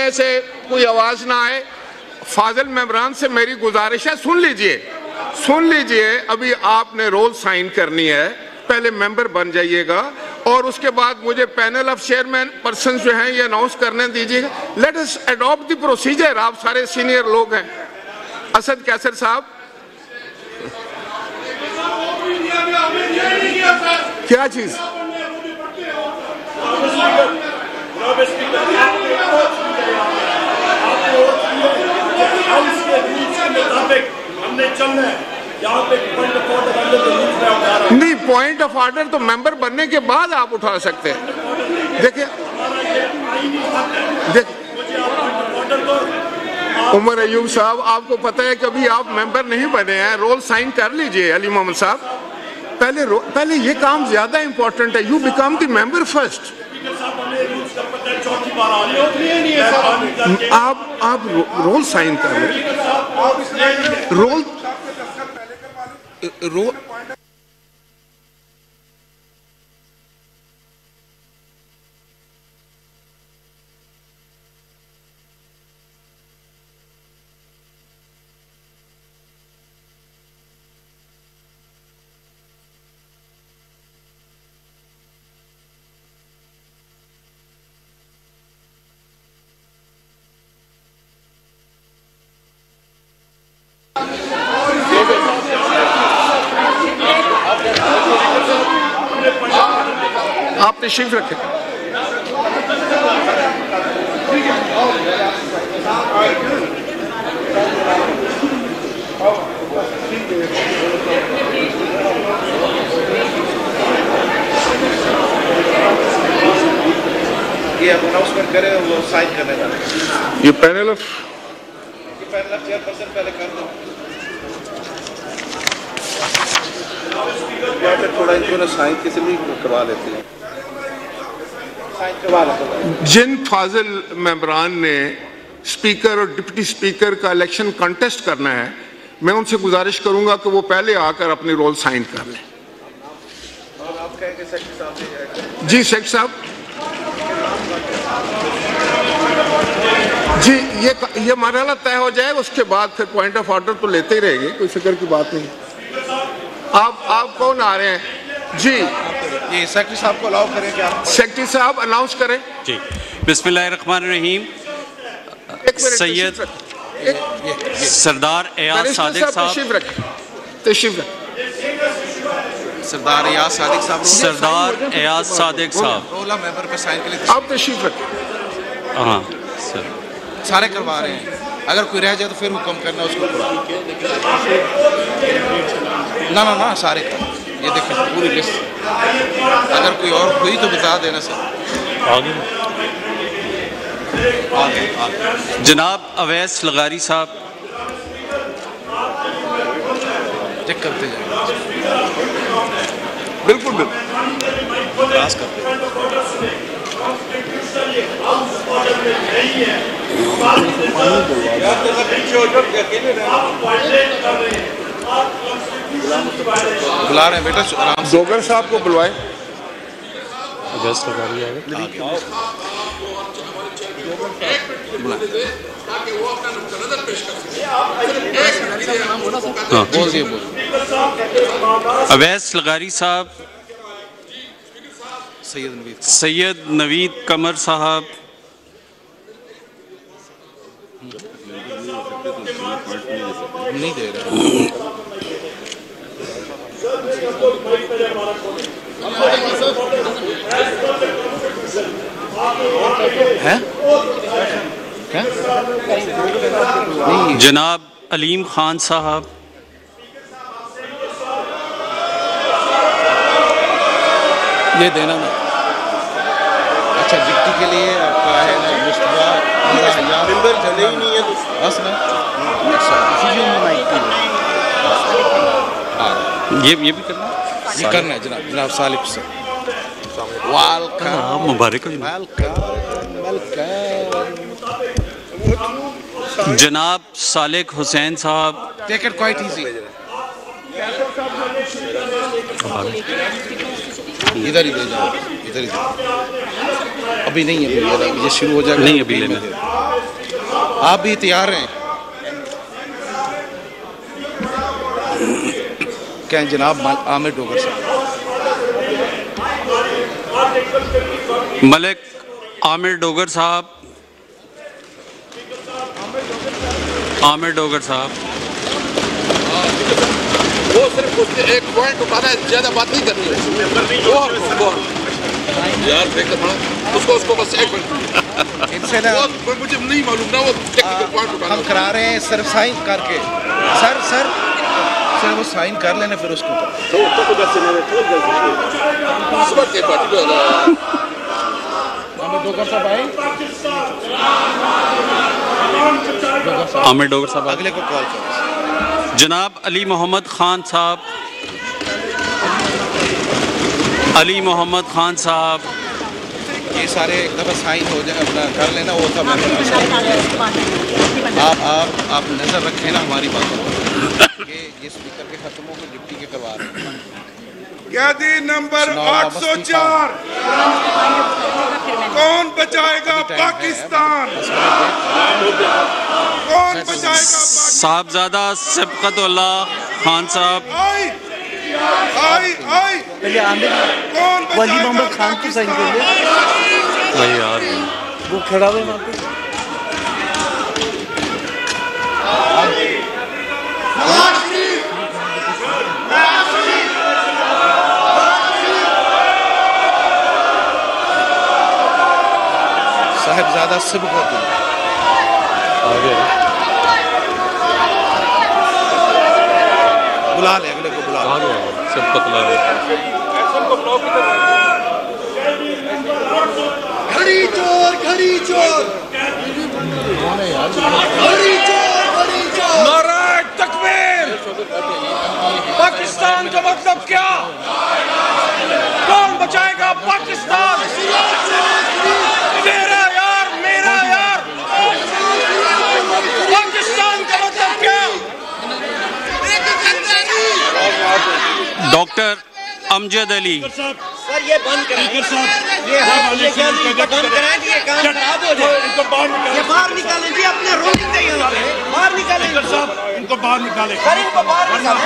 में से कोई आवाज ना आए। फाजिल मेंबरान से मेरी गुजारिश है, सुन लीजिए, अभी आपने रोल साइन करनी है, पहले मेंबर बन जाइएगा और उसके बाद मुझे पैनल ऑफ चेयरमैन पर्सन जो हैं ये अनाउंस करने दीजिएगा। Let us adopt the procedure. आप सारे सीनियर लोग हैं। असद कैसर साहब, क्या चीज? नहीं, पॉइंट ऑफ ऑर्डर तो मेंबर बनने के बाद आप उठा सकते हैं। देखिए उमर अयूब साहब, आपको पता है कि अभी आप मेंबर नहीं बने हैं, रोल साइन कर लीजिए। अली मोहम्मद साहब, पहले ये काम ज्यादा इंपॉर्टेंट है। You become the member first. आप रोल साइन कर लें। रोल आप तशरीफ रखें। ये आप अनाउंसमेंट करें, वो साइन करने वाले। ये पैनल ऑफ चेयरपर्सन पहले कर दो या फिर थोड़ा इनको साइन किसी भी करवा लेते हैं। जिन फाजिल मेंबरान ने स्पीकर और डिप्टी स्पीकर का इलेक्शन कंटेस्ट करना है, मैं उनसे गुजारिश करूंगा कि वो पहले आकर अपनी रोल साइन कर लें। और आप कहेंगे सेक्रेटरी साहब ले जाएगा। जी सेक्रेटरी साहब, जी ये मरहला तय हो जाए, उसके बाद फिर पॉइंट ऑफ ऑर्डर तो लेते ही रहेंगे, कोई फिक्र की बात नहीं। आप कौन आ रहे हैं? जी ये सेक्रेटरी साहब को अलाउ करें क्या? सेक्रेटरी साहब अनाउंस करें। जी, बिस्मिल्लाहिर्रहमानिर्रहीम। सैयद सरदार एयाज सादिक साहब, तशरीफ रखें। सरदार एयाज सादिक साहब, सरदार एयाज सादिक साहब रोला मेंबर पे साइन के लिए आप तशरीफ रखें। हाँ सर, सारे करवा रहे हैं। अगर कोई रह जाए तो फिर हुक्म करना उसको। ना सारे कर। ये देखें पूरी लिस्ट। अगर कोई और हुई तो बता देना सर। आगे जनाब अवैस लगारी साहब, चेक करते जाए। बिल्कुल पास करते बुला रहे हैं बेटा, आराम से। जोगर साहब को बुलवाएं। अवैस लगारी आगे। अवैस लगारी साहब, सैयद नवीद कमर साहब, नहीं दे रहे हैं? क्या? जनाब अलीम खान साहब, ये देना ना। अच्छा डिप्टी के लिए आपका है ना मुस्तफा मेंबर चले ही नहीं है तो बस ना। ये भी करना, ये करना है जनाब सालिफ से। मुबारक हो जनाब सालेक हुसैन साहब। Take it quite easy. इधर ही दे जाओ, इधर ही दे। अभी नहीं है, अभी ये शुरू हो जाएगा। नहीं अभी लेना। आप भी तैयार हैं? क्या जनाब आमिर डोगर साहब? मलिक आमिर डोगर साहब, आमिर डोगर साहब। वो सिर्फ उसके एक पॉइंट उठाना है, ज्यादा बात नहीं करनी है। यार देख उसको बस एक मिनट इनसे ना मुझे नहीं मालूम ना, वो टेक्निकल पॉइंट उठाना हम करा रहे हैं सिर्फ साइन करके। सर वो साइन कर लेने फिर उसको डोगर साहब आए। आमिर डोगर साहब अगले को कॉल करो। जनाब अली मोहम्मद खान साहब, अली मोहम्मद खान साहब। ये सारे एक दफ़ा साइन हो जाए, अपना कर लेना वो सब। आप नज़र रखें ना हमारी बातों पर। ये स्पीकर के खत्मों को डिप्टी के करवा रहे हैं। कैदी नंबर 804, कौन बचाएगा पाकिस्तान? कौन बचाएगा साहबजादा सिबकतुल्लाह खान साहब। आई कौन वली मोहम्मद खान की साइन कर ले। वही यार वो खड़ा हुआ वहाँ पे। साहिबजादा सिबकतुल्लाह आगे बुला ले, अगले को बुला ले। सिबकतुल्लाह। घड़ी चोर घड़ी चोर घड़ी चोर घड़ी चोर। नाराए तकबीर। पाकिस्तान का मतलब क्या? कौन बचाएगा पाकिस्तान? मेरा यार पाकिस्तान का मतलब क्या? डॉक्टर अमजद अली। सर ये बंद कराएं, ये बंद कराएं, ये काम खराब हो जाए। ये बाहर निकालें जी, अपने रोलिंग दे यहाँ पे बाहर निकालें। इनको बाहर निकाले। सर इनको बाहर निकालें,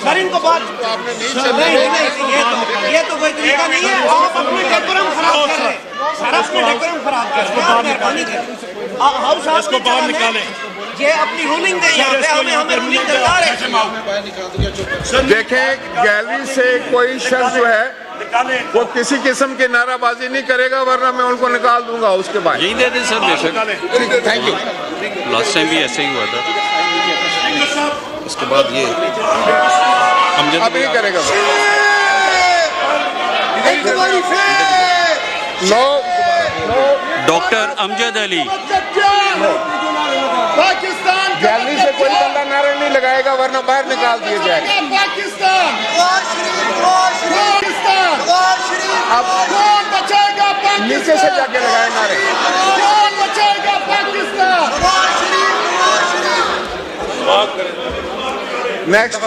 सर इनको बाहर। ये तो कोई तरीका नहीं है। आप अपने डेकोरम खराब कर रहे हैं। सर अपने डेकोरम खराब कर रहे हैं। मेहरबानी करें, हाउस इसको बाहर निकालें। ये अपनी रूलिंग दे यहाँ पे, हमें रूलिंग दरकार है। देखें, गैलरी से कोई शख्स जो है वो किसी किस्म की नाराबाजी नहीं करेगा, वरना मैं उनको निकाल दूंगा उसके बाद। यही दे दें सर, बेशक। Thank you. लास्ट टाइम भी ऐसे ही हुआ था। उसके बाद ये अमजद अब नहीं करेगा। डॉक्टर अमजद अली। पाकिस्तान गैलरी से कोई बंदा नारा नहीं लगाएगा, वरना बाहर निकाल दिए जाएगा। पाकिस्तान अब कौन बचाएगा पाकिस्तान? नीचे से जाके लगाए नारे। कौन बचाएगा पाकिस्तान? Next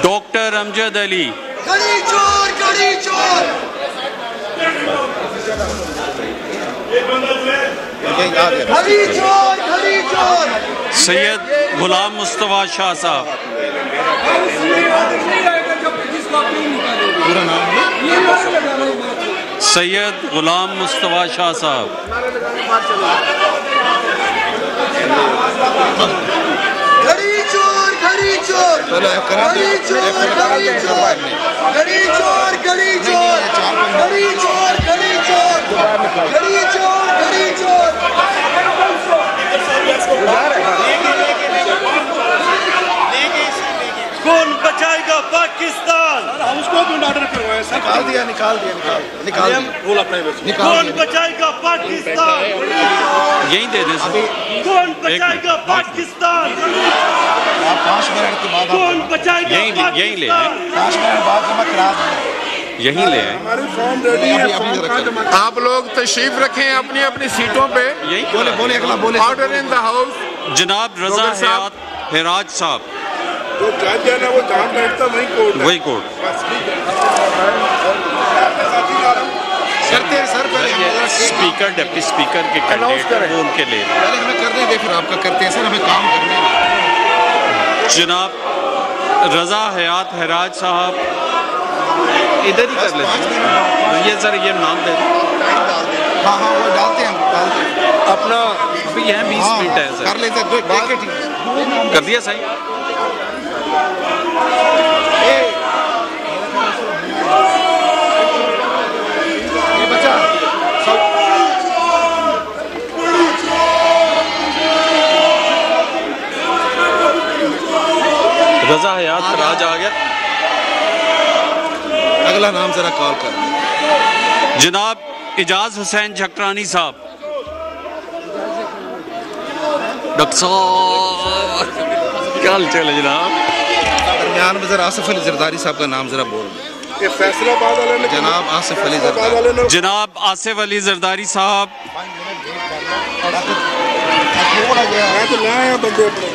doctor Amjad Ali. घड़ी चोर घड़ी चोर। घड़ी चोर घड़ी चोर। सैयद गुलाम मुस्तफ़ा शाह साहब। पूरा नाम सैयद गुलाम मुस्तफ़ा शाह साहब। घड़ी चोर घड़ी चोर। पहले करा दो। घड़ी चोर घड़ी चोर। घड़ी चोर घड़ी चोर। घड़ी चोर घड़ी चोर। घड़ी चोर घड़ी चोर। कौन बचाएगा पाकिस्तान? हम उसको भी ऑर्डर करवाए सर। निकाल दिया कौन बचाएगा पाकिस्तान? यही दे दें सर। कौन बचाएगा पाकिस्तान? आप 5 मिनट के बाद कौन बचाएगा यही ले आए, 5 मिनट बाद जमा करा दें। यही ले आए। हमारी फॉर्म रेडी है। आप लोग तशरीफ रखें अपनी अपनी सीटों पे। यही बोले अगला बोले। Order in the house. जनाब रजा डॉक्टर साहब। हिराज साहब। तो जज है ना, वो जहाँ बैठता वही कोर्ट है। वही कोर्ट। करते हैं सर पहले स्पीकर स्पीकर डिप्टी स्पीकर के Announce कैंडिडेट करें। वो उनके लिए पहले हमें कर दें, फिर आपका करते हैं सर, हमें काम करना है। जनाब रजा हयात हराज साहब इधर ही कर लेते हैं ये सर, ये नाम दे दें। हाँ हाँ, वो डालते हैं, हम डालते हैं। अपना अभी यहाँ 20 हाँ, मिनट है कर सर, लेते हैं, देख के ठीक। कर दिया सही। ये बच्चा रजा हयात हराज आ गया। अगला नाम जरा कॉल कर। जनाब इजाज हुसैन झकरानी साहब। डॉक्टर साहब क्या हाल चाल है जनाब? दरमियान में जरा आसिफ अली जरदारी साहब का नाम जरा बोल। ये फैसलाबाद वाले ने जनाब आसिफ अली फैसलाबाद जरदारी। वाले ने जनाब आसिफ अली जरदारी साहब। मैं तो ले आया बंदे अपने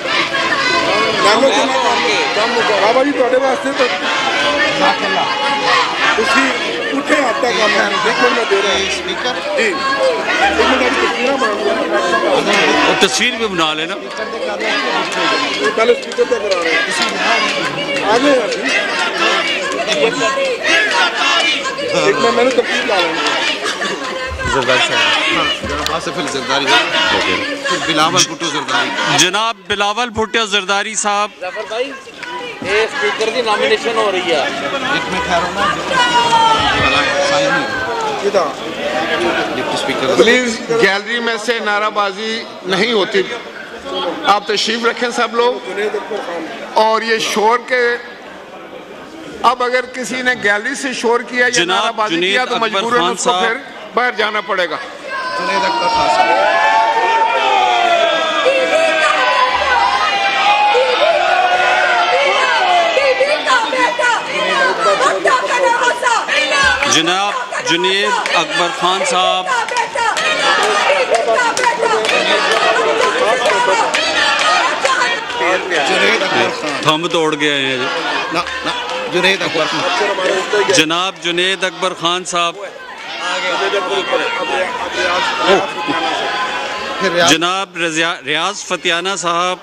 नामों के बाबा जी ਤੁਹਾਡੇ ਵਾਸਤੇ तो उसी उठे आता काम है। एक मिनट में दे रहा हूं स्पीकर जी, एक मिनट की तस्वीरें बना लिया, और तस्वीर भी बना लेना। पहले स्पीकर तक करा रहे हैं आगे एक मिनट मैंने तस्वीर ला लेंगे। जरदारी साहब। आसिफ अली जरदारी, फिर बिलावल भुट्टो जरदारी। जनाब बिलावल भुट्टो जरदारी साहब। जफर भाई ये स्पीकर की नॉमिनेशन हो रही है। एक में ठहरो ना, साइन नहीं इधर डिप्टी स्पीकर। प्लीज गैलरी में से नाराबाजी नहीं होती, आप तशरीफ रखें सब लोग। और ये शोर के, अब अगर किसी ने गैलरी से शोर किया या जनाब नाराबाजी जुनैद किया तो अकबर मजबूरन खान उसको साहब। फिर बाहर जाना पड़ेगा। जुनैद अख्तर खान साहब। जनाब जुनैद अकबर खान साहब। जुनैद अकबर खान थंब तोड़ गए हैं। ना ना, जुनैद अकबर खान। जनाब जुनैद अकबर खान साहब। फिर रियाज जनाब रियाज फतियाना साहब।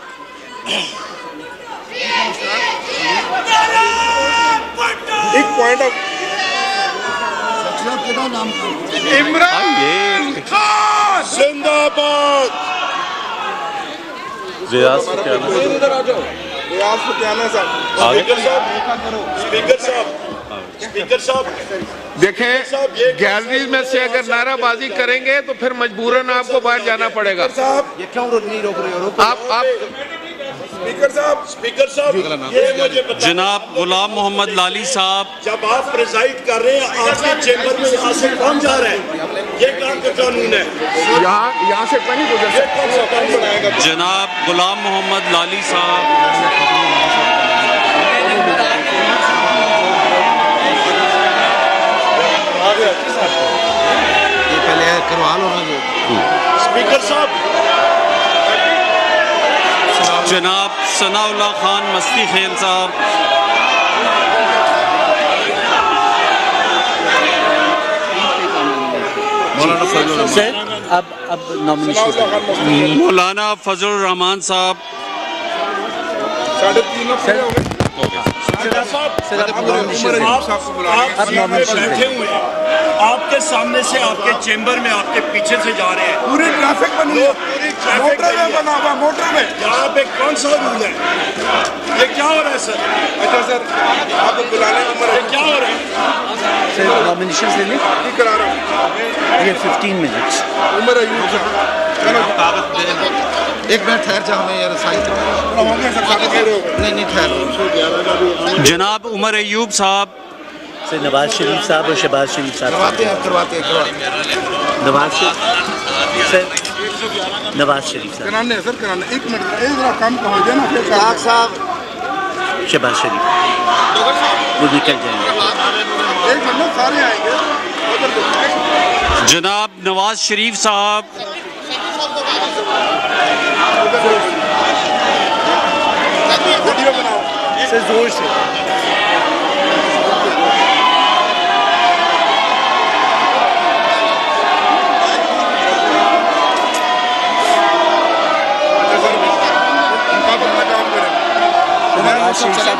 एक पॉइंट ऑफ इमरान खान जिंदाबाद। रियाज फतियाना रियाज फतियाना साहब। स्पीकर साहब देखें, गैलरी में से अगर नाराबाजी करेंगे तो फिर मजबूरन आपको बाहर जाना पड़ेगा। साहब ये क्यों नहीं रोक रहे हो? आप स्पीकर साहब ये मुझे बताएं, जनाब गुलाम मोहम्मद लाली साहब। जब आप प्रिजाइड कर रहे हैं आपके चेंबर में यहाँ से कौन जा रहा है? ये काम का कानून है, यहाँ से नहीं गुजर ये कौन सा कानून बनाएगा? जनाब गुलाम मोहम्मद लाली साहब। ये पहले करवा लो ना जो। स्पीकर साहब जनाब सनाउल्लाह खान मस्ती खेल साहब। मौलाना फजलुर रहमान। सर अब नॉमिनेशन मौलाना फजलुर रहमान साहब। 3.5 खड़े हो गए। आप बैठे हुए हैं, आपके सामने से आपके चेंबर में आपके पीछे से जा रहे हैं। पूरी ट्रैफिक बनी है, पूरी ट्रैफिक मोटरवे बना हुआ, मोटरवे। यहाँ पे कौन सा रूल है? ये क्या हो रहा है सर? अच्छा सर, आपको बुलाने का ये क्या हो रहा है? सर नॉमिनेशन ले लें। नहीं करा रहा हूँ। ये 15 मिनट्स। उमर अयूब साहब, चलो कागज दे देना। एक मिनट ठहर जा, हमें यार साइन होंगे सर, कागज दे रहे हो। नहीं ठहर। जनाब उमर अयूब साहब। सर नवाज शरीफ साहब और शहबाज शरीफ साहब। करवाते हैं नवाज शरीफ सर, नवाज शरीफ साहब, कराने सर, कराने। एक मिनट, एक जरा काम तो हो जाए ना, फिर साहब। शहबाज शरीफ वो निकल जाएंगे। एक मिनट सारे आएंगे। जनाब नवाज शरीफ साहब। वीडियो बनाओ सर जोर से। नवाज शरीफ साहब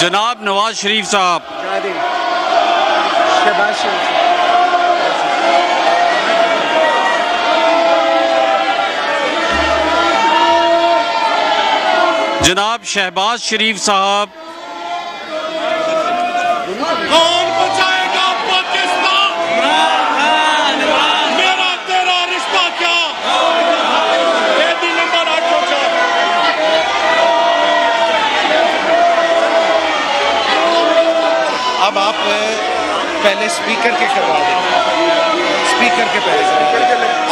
जनाब नवाज शरीफ साहब। जनाब शहबाज शरीफ साहब। कौन बचाएगा पाकिस्तान? मेरा तेरा रिश्ता क्या? कैदी नंबर 804। अब आप पहले स्पीकर के करवा दें, स्पीकर के पहले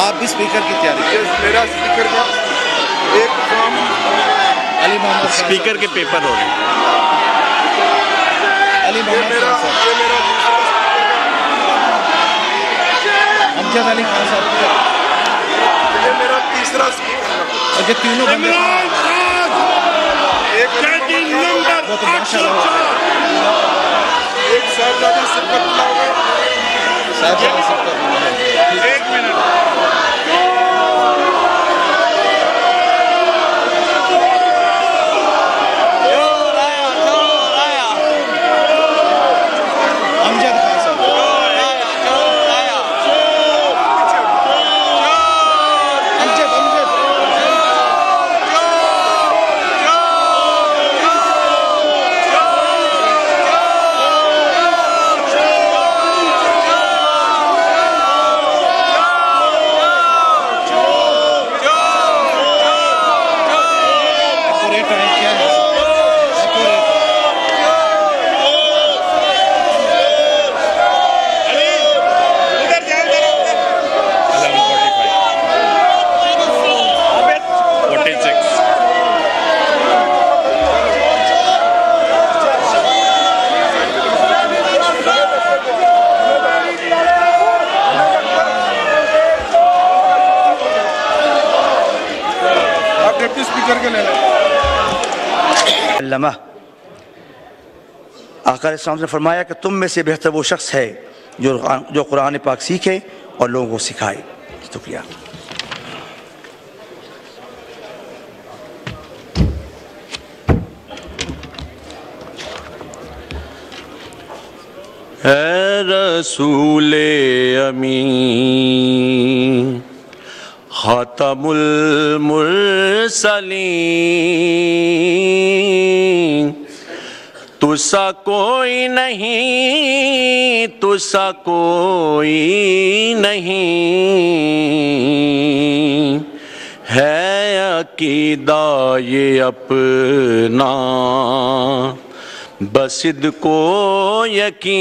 आप भी स्पीकर की तैयारी करें। मेरा स्पीकर का एक काम अली मोहम्मद स्पीकर के पेपर हो रहे हैं। अली मोहम्मद अमजद अली खान साहब, ये मेरा तीसरा स्पीकर और ये तीनों बंदे इमरान खान एक कैदी नंबर वो तो माशाल्लाह 804। एक साहबजादा सिफतुल्लाह होगा। साहब सबका एक मिनट। अमजद खान साहब, अमजद एक्यूरेट है क्या है? उधर जाओ, उधर 46। आप डिप्टी स्पीकर के ले लें। अल्लामा आका अलैहिस्सलाम ने फरमाया कि तुम में से बेहतर वो शख्स है जो कुरान पाक सीखे और लोगों को सिखाए। शुक्रिया। है रसूले अमीन खातमुल मुरसलीन, तुसा कोई नहीं, तुसा कोई नहीं, है अकीदा ये अपना बसिद को यकीन,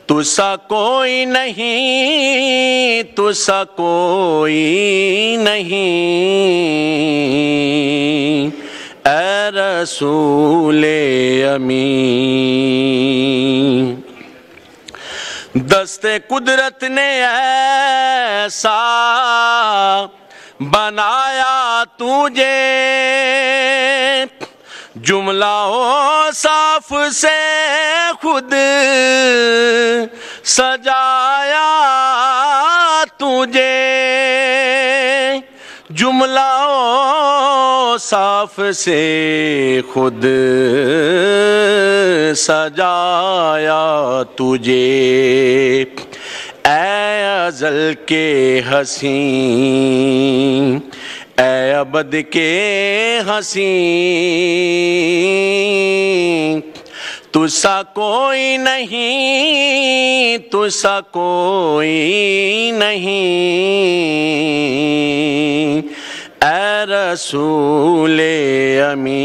तुसा कोई नहीं, तुसा कोई नहीं, ऐ रसूले अमीन। दस्ते कुदरत ने ऐसा बनाया तुझे, जुमला ओ साफ से खुद सजाया तुझे, जुमला ओ साफ से खुद सजाया तुझे, ऐ अज़ल के हसीं, ऐ अबद के हसीं, तुसा कोई नहीं, तुसा कोई नहीं, ऐ रसूले अमीन।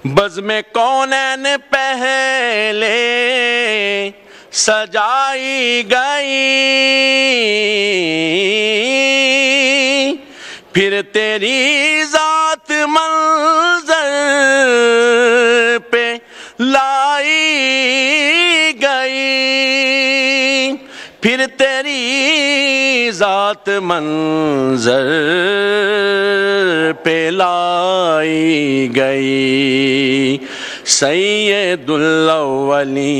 बज़्म कौनैन पहले सजाई गई, फिर तेरी जात मंज़र पे लाई गई, फिर तेरी जात मंज़र पे लाई गई। सैयदुल अव्वलीन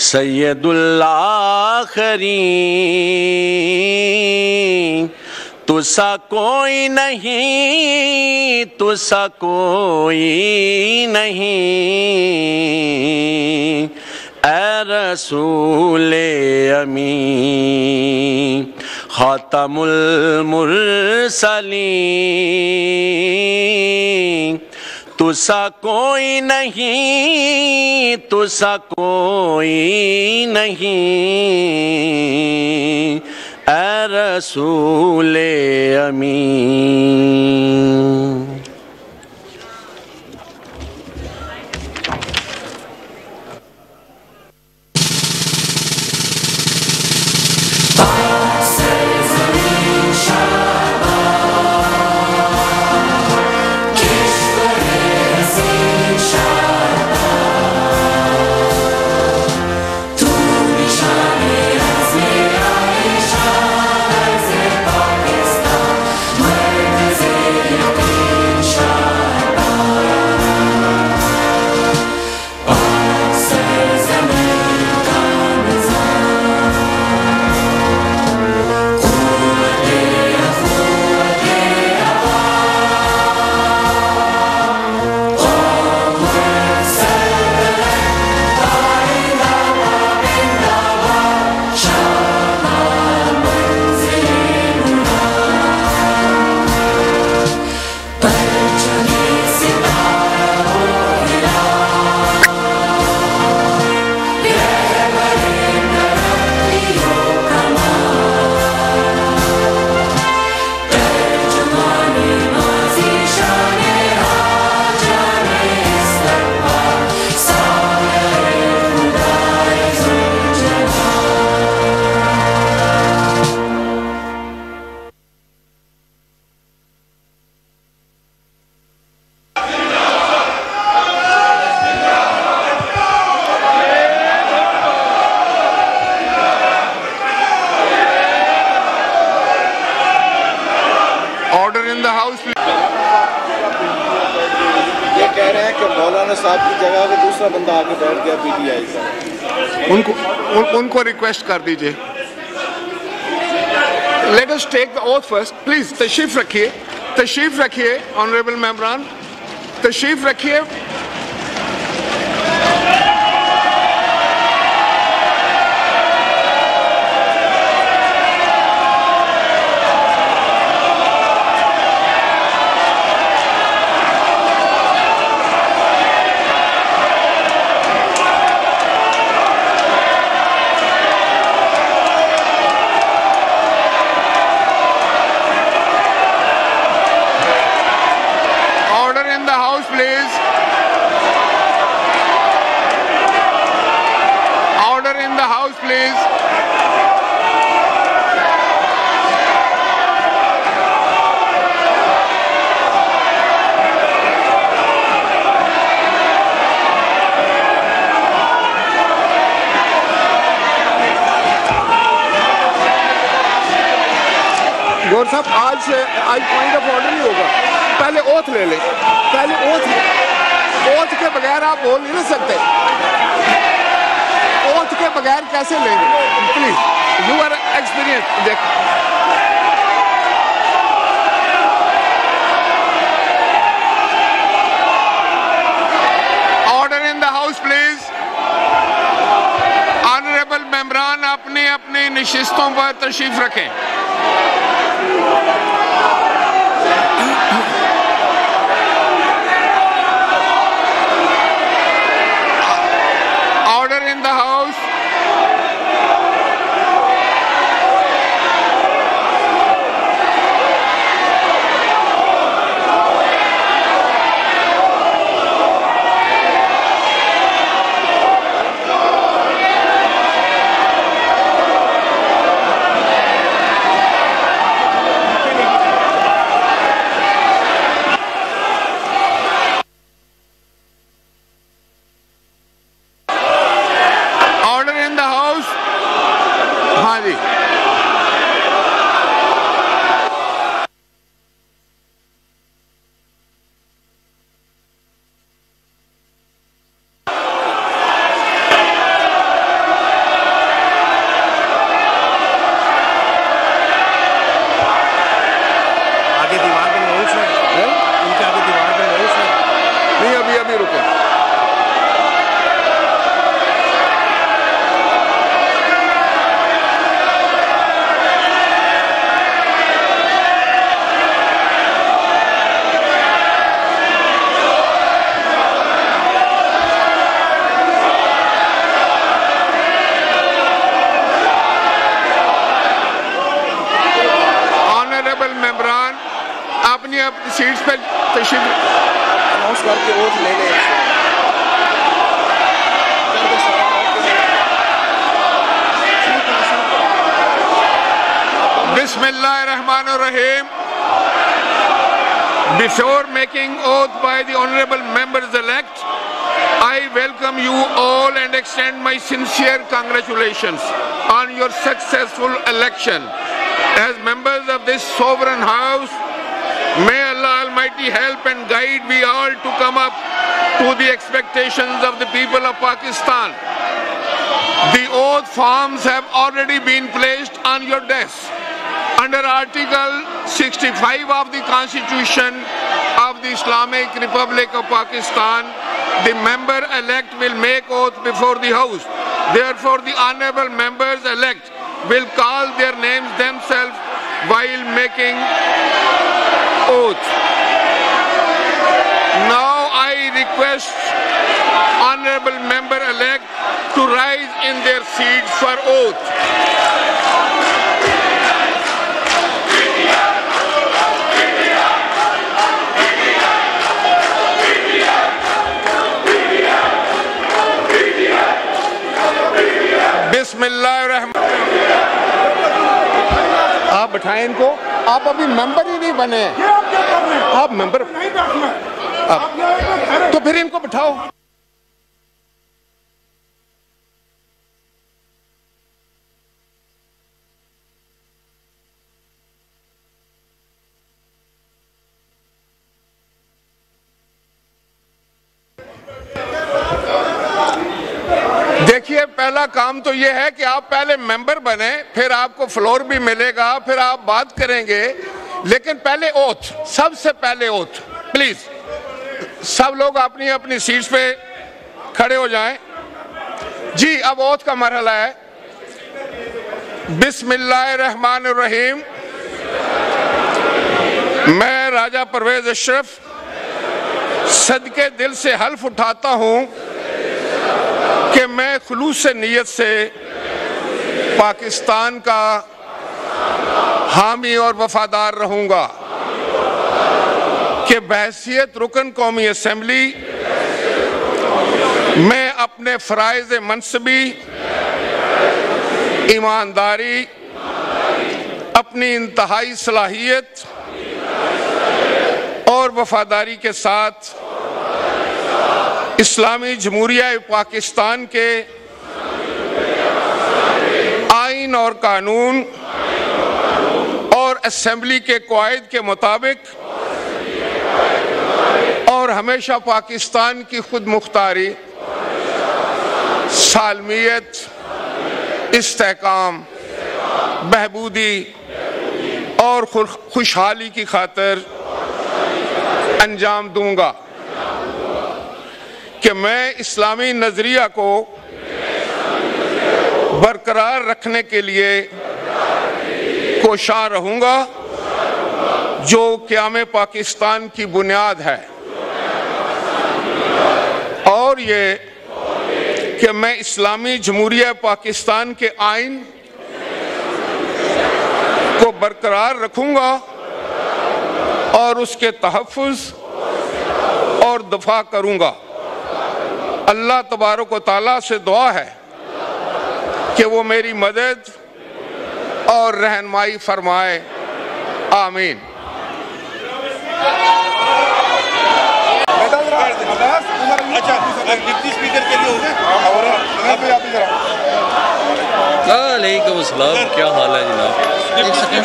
सैयदुल आखरीन तुसा कोई नहीं, तुसा कोई नहीं, ऐ रसूले अमीन खातमुल मुरसलीन तुसा कोई नहीं, तुसा कोई नहीं, ऐ रसूले अमीन। साहब की जगह पे दूसरा बंदा आके बैठ गया पीटीआई का, उनको रिक्वेस्ट कर दीजिए। Let us take the oath first please. तशरीफ रखिए, तशरीफ रखिए ऑनरेबल मेंबरान, तशरीफ रखिए। गौर साहब आज पॉइंट ऑफ ऑर्डर नहीं होगा, पहले ओथ ले लें, पहले ओथ के बगैर आप बोल नहीं सकते, ओथ के बगैर कैसे लेंगे? Please, you are experience. Order in the house please. Honourable मेंबरान अपने अपने नशिस्तों पर तशरीफ रखें। Order in the house. Seats पे तशरीफ अनाउंस करके वोट ले ले। Bismillahirrahmanirrahim. Before making oath by the honorable members elect, I welcome you all and extend my sincere congratulations on your successful election. As members of this sovereign house, may Allah Almighty help and guide we all to come up to the expectations of the people of Pakistan. The oath forms have already been placed on your desks. Under Article 65 of the Constitution of the Islamic Republic of Pakistan, the member-elect will make oath before the House. Therefore, the honorable members-elect will call their names themselves while making oath. Now I request honorable member-elect to rise in their seats for oath. बिस्मिल्लाहिर्रहमान। आप बैठाएं इनको, आप अभी member ही नहीं बने, आप member तो फिर इनको बैठाओ। देखिए, पहला काम तो ये है कि आप पहले मेंबर बने, फिर आपको फ्लोर भी मिलेगा, फिर आप बात करेंगे, लेकिन पहले ओथ, सबसे पहले ओथ। प्लीज सब लोग अपनी अपनी सीट्स पे खड़े हो जाएं। जी, अब ओथ का मरहला है। बिस्मिल्लाहिर्रहमानिर्रहीम। मैं राजा परवेज अशरफ सदके दिल से हल्फ उठाता हूं कि मैं खुलूस नीयत से पाकिस्तान का हामी और वफादार रहूंगा, कि बहैसियत रुकन कौमी असेंबली मैं अपने फ़राइज़ मनसबी, ईमानदारी, अपनी इंतहाई सलाहियत और वफादारी के साथ इस्लामी जमहूरिया पाकिस्तान के आइन और कानून और असेंबली के क़वाइद के मुताबिक और हमेशा पाकिस्तान की खुद मुख्तारी, सालमियत, इस्तेहकाम, बहबूदी और खुशहाली की खातिर अंजाम दूंगा, कि मैं इस्लामी नज़रिया को बरकरार रखने के लिए कोशां रहूंगा, जो क़याम पाकिस्तान की बुनियाद है, और ये कि मैं इस्लामी जमहूरिया पाकिस्तान के आइन को बरकरार रखूंगा और उसके तहफ़्फ़ुज़ और दफ़ा करूंगा। अल्लाह तबारक व तआला से दुआ है कि वो मेरी मदद और रहनुमाई फरमाए। आमीन। अच्छा, डिप्टी स्पीकर के लिए हो गए। वालेकुम अस्सलाम, क्या हाल है जनाब? एक सेकंड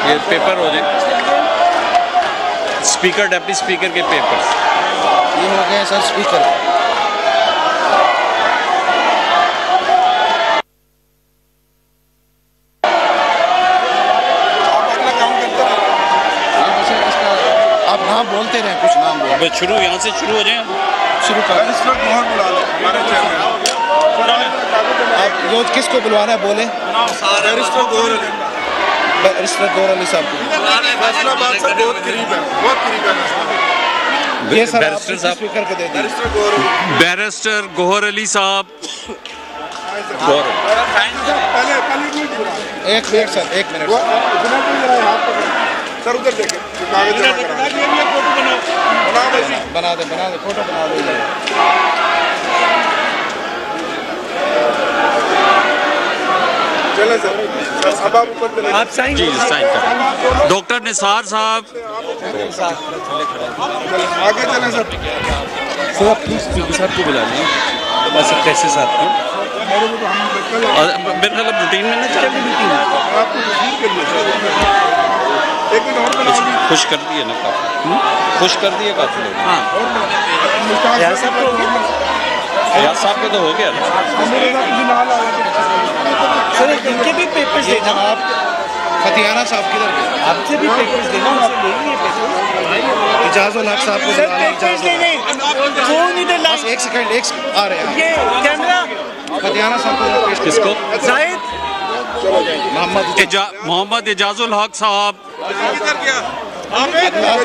ये पेपर हो जाए, स्पीकर डिप्टी स्पीकर के पेपर ये हो गए सर। स्पीकर आप नाम बोलते रहे, कुछ नाम बोल। शुरू यहाँ से शुरू हो जाए, शुरू कर। आप जो किसको बुलवाना है बोले। बैरिस्टर गौहर अली साहब को। बहुत करीब है, बहुत करीब है। ये सर बैरिस्टर साहब स्पीकर को दे दीजिए। बैरिस्टर गौहर अली साहब एक मिनट सर, एक मिनट सर, उधर देखें कागज बना दे फोटो बना दे। चले सर, अब आप ऊपर चले। आप साइन जी साइन कर। डॉक्टर निसार साहब आगे चले सर। सर आप प्लीज पीपी साहब को बुला लें, बस कैसे साहब को मेरे ख्याल रूटीन में ना चले रूटीन खुश कर दिए ना काफ़ी, खुश कर दिए काफ़ी लोग। हाँ रियाज साहब के तो हो गया ना सर, इनके भी पेपर्स देना आप। फतियाना साहब किधर गए? आपसे भी पेपर्स देना, उनसे ले लिए पेपर्स। इजाजुल हक साहब को सर पेपर्स देने फोन इधर ला। एक सेकंड आ रहे हैं ये कैमरा फतियाना साहब को पेश किसको? जाहिद मोहम्मद इजाजुल हक साहब।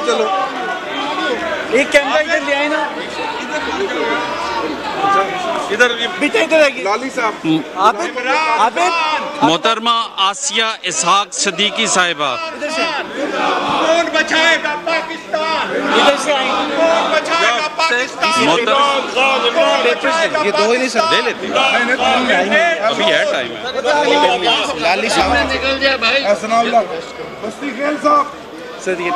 चलो एक कैमरा इधर ले आए ना, इधर आएगी लाली साहब। आबिद मोहतरमा आसिया इसहाक सदीकी साहिबा। कौन बचाएगा पाकिस्तान? इधर से आएंगे। कौन बचाएगा पाकिस्तान? ये दो ही नहीं सर, ले लेते हैं अभी है टाइम है। लाली साहब निकल जाए भाई। असनाउल्लाह बस्ती खेल साहब। सर ये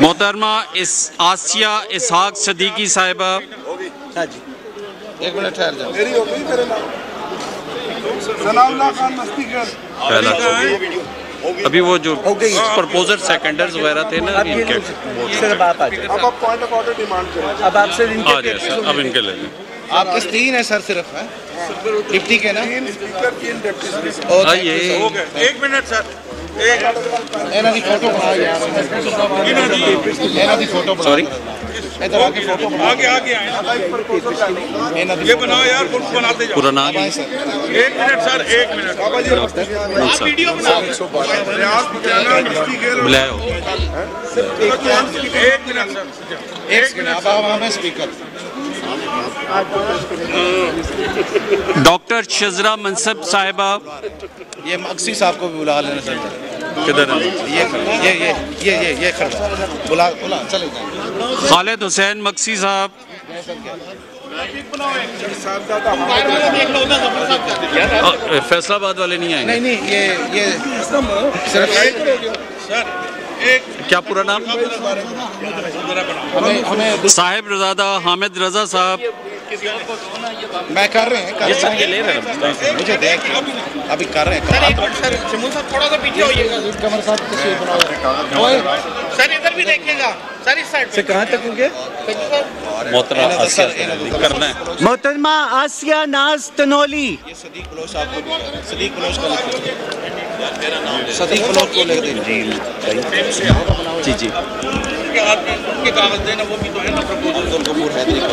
मोहतरमा इस आसिया इसहाक सदीकी साहिबा। एक मिनट ठहर जाओ। मेरी हो गई मेरे नाम सनाउल्लाह खान बस्ती खेल। पहला अभी वो जो प्रपोजर सेकेंडर्स वगैरह थे ना इनके, सर अब आप आ जाए। अब आप पॉइंट ऑफ ऑर्डर डिमांड करें। अब आपसे आ जाए सर, अब इनके ले लें। आपके 3 है सर सिर्फ है डिप्टी के ना। 3 स्पीकर 3 डिप्टी स्पीकर। ये एक मिनट सर, ਇਹਨਾਂ ਦੀ ਫੋਟੋ ਬਣਾ ਯਾਰ, ਇਹਨਾਂ ਦੀ ਫੋਟੋ ਬਣਾ। सॉरी इधर आके फोटो बना। आगे आए ਇਹਨਾਂ ਦੀ ये बनाओ यार, ग्रुप बनाते जाओ। पूरा नाम बनाए सर। एक मिनट सर, एक मिनट। आप वीडियो बनाओ। रियाज पटियाला बस्ती खेल। बुलाओ। एक मिनट सर, एक मिनट अब हमें स्पीकर। डॉक्टर शजरा मनसब साहिबा। ये मक्सी साहब को भी बुला लेना सर। किधर है? ये खड़ा बुला चले जाए। खालिद हुसैन मक्सी साहब। फैसलाबाद वाले नहीं आएंगे? नहीं ये सिर्फ सर क्या पूरा नाम? हमें साहिब रजादा हामिद रजा साहब। मैं कर रहे हैं ये ले रहे हैं मुझे देख अभी कर रहे हैं। थोड़ा सा पीछे होइएगा कमर साहब तस्वीर बनाओ। सर, इधर भी देखिएगा सर, इस साइड से कहाँ तक होंगे? मोहतरमा आसिया करना है। मोहतरमा आसिया नाज तनोली। ये सदीक बलोच साहब को सदीक बलोच का सदीक बलोच को ले दें। जी जी के कागज देना, वो भी तो है ना प्रपोजल। कपूर हैदरी का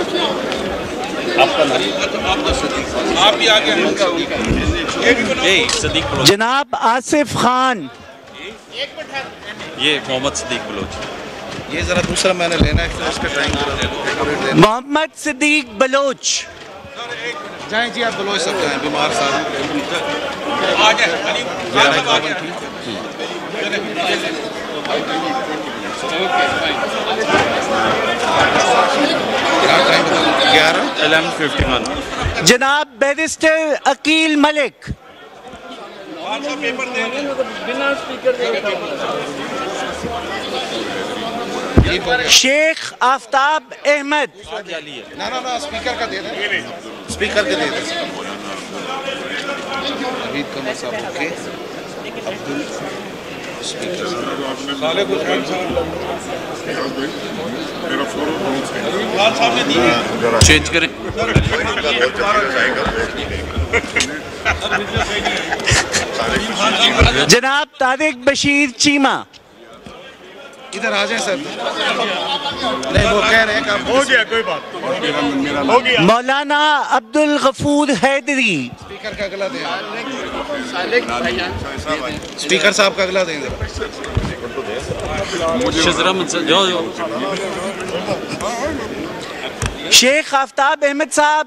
आपका नाम? आप भी आगे सदीक बलोच। जनाब आसिफ खान। ये मोहम्मद सदीक बलोच। ये जरा दूसरा मैंने लेना है उसका टाइम। मोहम्मद सदीक बलोच। जाएं जी आप बलोच सब जाएं। बीमार साहब आ जाए। टाइम 11:51। जनाब बैरिस्टर अकील मलिक। पेपर दे शेख आफ्ताब अहमद। ना स्पीकर का दे दें। स्पीकर के दे दें। नवीद कमर साहब ओके। अब्दुल स्पीकर चेंज करें। जनाब तारिक बशीर चीमा। इधर आ जाए सर। नहीं वो कह रहे हैं कि हो गया, कोई बात हो गया। मौलाना अब्दुल गफूर हैदरी। स्पीकर का अगला दें। स्पीकर साहब का अगला दें। शजरा मनसब जाओ शेख आफ्ताब अहमद साहब,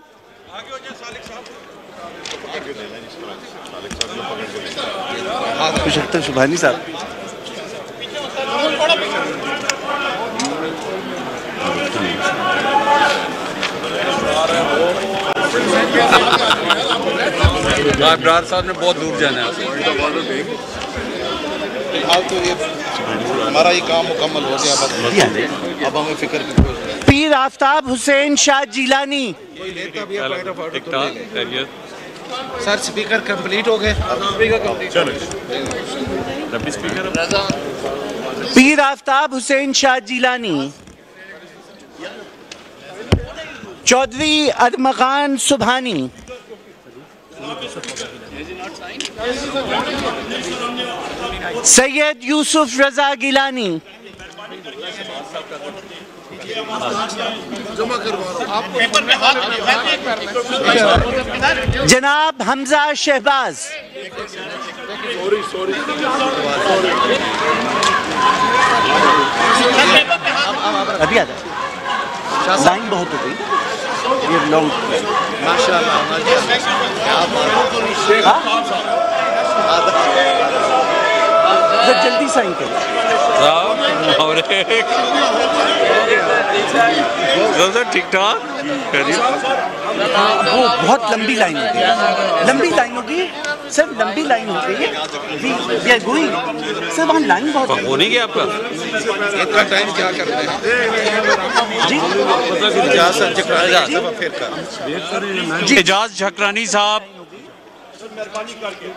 खुशख्तर सुभानी साहब, इब्रार साहब ने बहुत दूर जाना है। तो ये हमारा ये काम मुकम्मल हो गया, बस अब हमें फिक्र की कोई पीर Aftab Hussain Shah Jilani. Sir speaker complete हो गए। पीर आफ्ताब हुसैन शाह जिलानी। चौधरी अरमगान सुभानी। सैयद यूसुफ रजा गिलानी। जनाब हमजा शहबाज। अभी आता लाइन बहुत हो गई, ये लॉन्ग माशाल्लाह जल्दी साइन करें। ठीक ठाक वो बहुत लंबी लाइन होती है, लंबी लाइन होगी सर, लंबी लाइन होती है। सर वहाँ लाइन बहुत हो नहीं गया आपका इतना टाइम क्या करते हैं जी। एजाज झकरानी साहब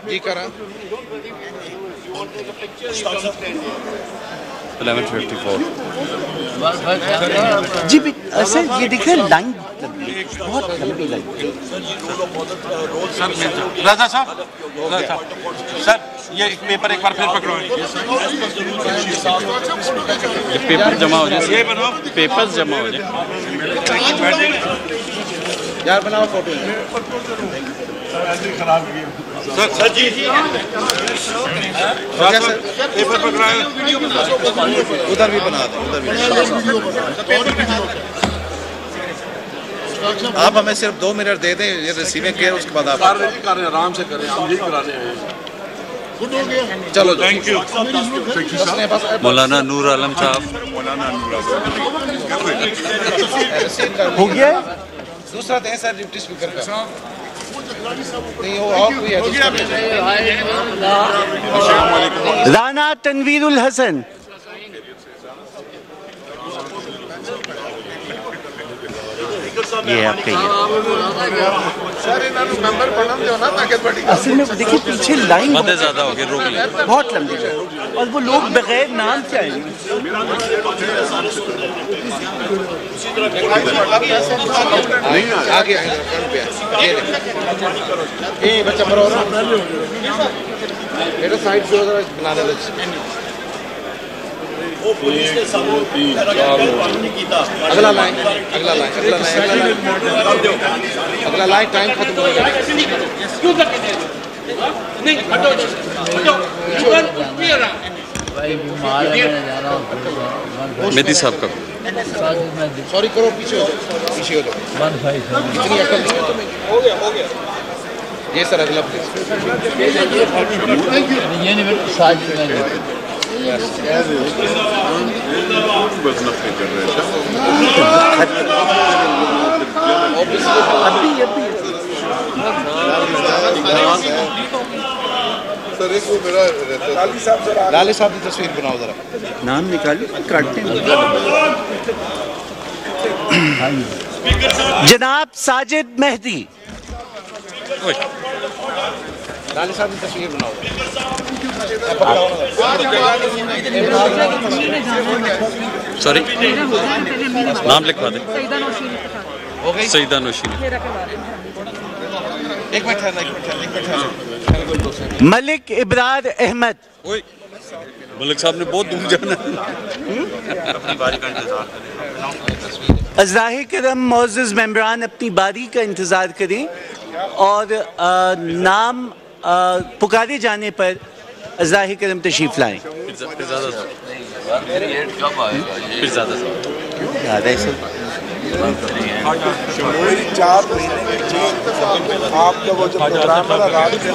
जी करा 1154 जी सर, ये देखिए लाइन बहुत लंबी लाइन। राजा साहब सर, ये पेपर एक बार फिर पकड़ो। ये पेपर जमा हो जाए, पेपर जमा हो जाए यार, बनाओ फोटो। सर जी पेपर पकड़ाए, उधर भी बना दो, उधर भी। आप हमें सिर्फ 2 मिनट दे दें, ये रिसीविंग केयर, उसके बाद आप आराम से करें, हम यही कराने हैं। चलो थैंक यू। मौलाना नूर आलम साहब। हो गया दूसरा दें सर डिप्टी स्पीकर का। नहीं वो ऑफ हुई है। राना तनवीरुल हसन। ये आपका असल में देखिए पीछे लाइन ज्यादा हो गई, रोक ले, बहुत लंबी है और वो लोग बगैर नाम से आएंगे। आगे ये बच्चा मरो ना मेरा साइड से बना दे। अगला लाइन, अगला लाइन, अगला लाइन, अगला लाइन, टाइम खत्म हो गया। मेहदी साहब का सॉरी करो, पीछे हो, पीछे हो। इतनी अकल नहीं है तुम्हें। हो गया, हो गया। ये सर अगला प्लीज। ये नहीं बेटा साजिद में लाले साहब की तस्वीर बनाओ जरा, नाम निकालिए, काटते हैं। जनाब साजिद मेहदी। लाले साहब की तस्वीर बनाओ। सॉरी, नाम लिखवा दे। सईदा नौशीन। एक मिनट ठहरना, एक मिनट ठहरना। मलिक इब्रार अहमद। मलिक साहब ने बहुत दूर जाना है। अज़राए करम मोअज़्ज़ज़ मेंबरान अपनी बारी का इंतज़ार करें और नाम पुकारे जाने पर अज़राए करम तशरीफ लाएं। 4 महीने आपका वो जो प्रोग्राम था रात को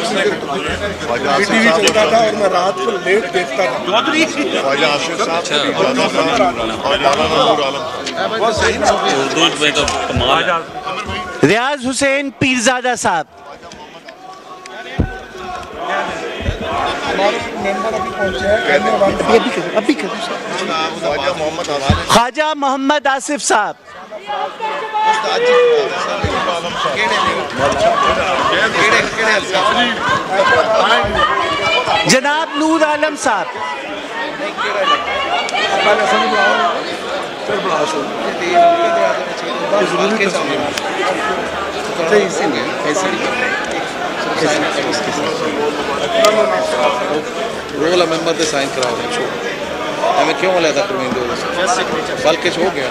टीवी चलता था और मैं रात को लेट देखता था। रियाज हुसैन पीरजादा साहब। ख्वाजा मोहम्मद आसिफ साहब। जनाब नूर आलम साहब। रोल मेंबर से साइन कराओ हमें क्यों लेता करवेंगे बल्कि हो गया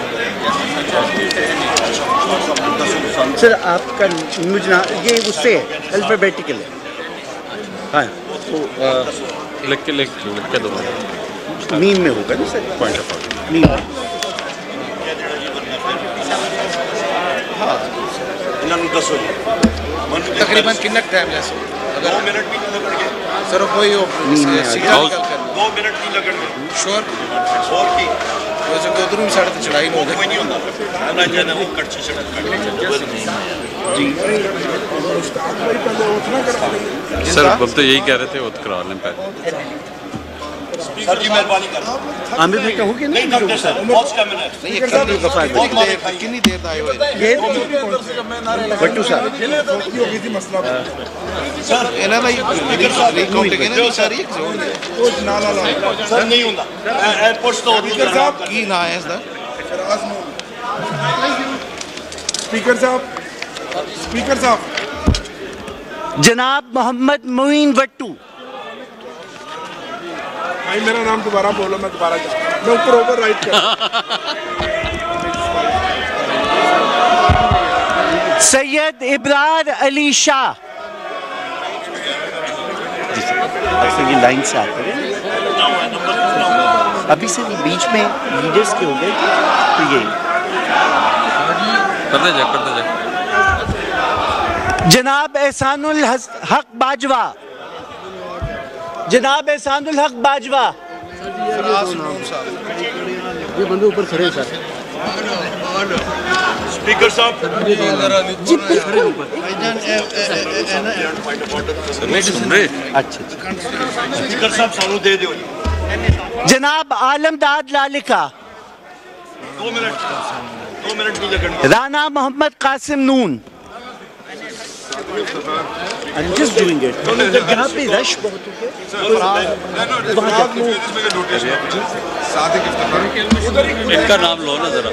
सर आपका मुझे ये उससे अल्फाबेटिकल है। हाँ तो लिख के दो मीम में होगा ना सर पॉइंट ऑफ मीम। हाँ तकरीबन कितना टाइम है अगर 2 मिनट भी नहीं लगेंगे सर कोई 2 मिनट नहीं लगेंगे श्योर और की वैसे को उधर भी साढ़े तो चढ़ाई नहीं होगी नहीं होता ना जाना वो कच्ची सड़क जी सर अब तो यही कह रहे थे वो करा लें पहले सर जी मेहरबानी कर आमिर भाई कहोगे नहीं सर बहुत कम है नहीं एक कम दफा कितनी देर आए हुए ये बट्टू साहब सर इन्हें भाई रिकाउंट के ना सारी ना सर नहीं होता एयरपोर्ट तो की ना है इसदा स्पीकर साहब जनाब मोहम्मद मोइन वट्टू। भाई मेरा नाम दोबारा बोलो मैं दोबारा मैं ऊपर ओवर राइट कर। सैयद इब्रार अली शाह। ये लाइन से आते हैं अभी से बीच में लीडर्स के हो गए तो ये करते जा जनाब एहसानुल हक बाजवा। जनाब एहसानुल हक बाजवा। ये बंदे ऊपर खड़े हैं सर। स्पीकर साहब जी बिल्कुल अच्छा स्पीकर साहब सानू दे दो जनाब आलमदाद लालिका। 2 मिनट नहीं लगेंगे राना मोहम्मद कासिम नून। I'm just doing it. यहाँ पे रश बहुत हो इनका नाम लो ना जरा।